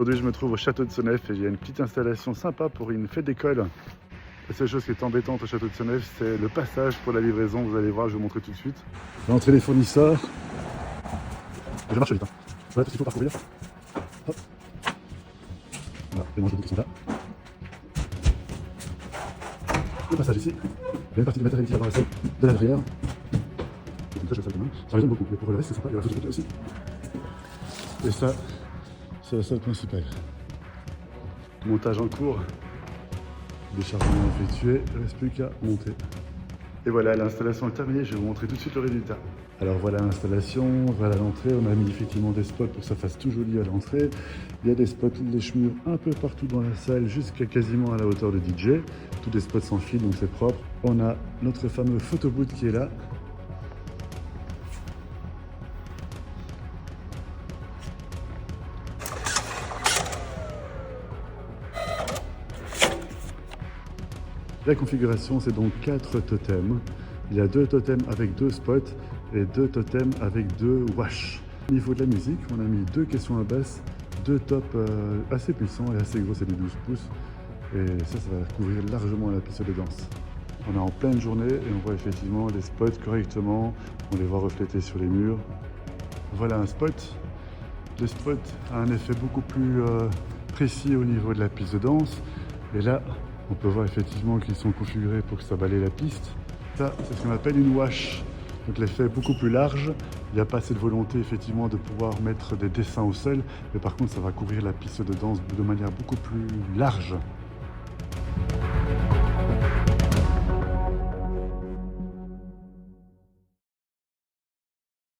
Aujourd'hui, je me trouve au château de Senef et il y a une petite installation sympa pour une fête d'école. La seule chose qui est embêtante au château de Senef, c'est le passage pour la livraison. Vous allez voir, je vais vous montrer tout de suite. L'entrée des fournisseurs. Je marche vite. Voilà tout ce qu'il faut parcourir. Hop. Voilà, les manches de qui sont là. Le passage ici. Il y a une partie du matériel qui va dans la salle de l'intérieur. Donc ça, je vais faire demain. Ça résonne beaucoup, mais pour le reste, c'est sympa. Il y a la photo aussi. Et ça, c'est la salle principale. Montage en cours. Déchargement effectué, il ne reste plus qu'à monter. Et voilà, l'installation est terminée, je vais vous montrer tout de suite le résultat. Alors voilà l'installation, voilà l'entrée, on a mis effectivement des spots pour que ça fasse tout joli à l'entrée. Il y a des spots lèche-murs un peu partout dans la salle, jusqu'à quasiment à la hauteur de DJ. Tous des spots sans fil, donc c'est propre. On a notre fameux photobooth qui est là. La configuration, c'est donc 4 totems. Il y a 2 totems avec 2 spots et 2 totems avec 2 wash. Au niveau de la musique, on a mis 2 caissons à basse, 2 tops assez puissants et assez gros, c'est des 12 pouces. Et ça va couvrir largement la piste de danse. On est en pleine journée et on voit effectivement les spots correctement. On les voit refléter sur les murs. Voilà un spot. Le spot a un effet beaucoup plus précis au niveau de la piste de danse. Et là, on peut voir effectivement qu'ils sont configurés pour que ça balaye la piste. Ça, c'est ce qu'on appelle une wash. Donc l'effet est beaucoup plus large. Il n'y a pas assez de volonté effectivement de pouvoir mettre des dessins au sol. Mais par contre, ça va couvrir la piste de danse de manière beaucoup plus large.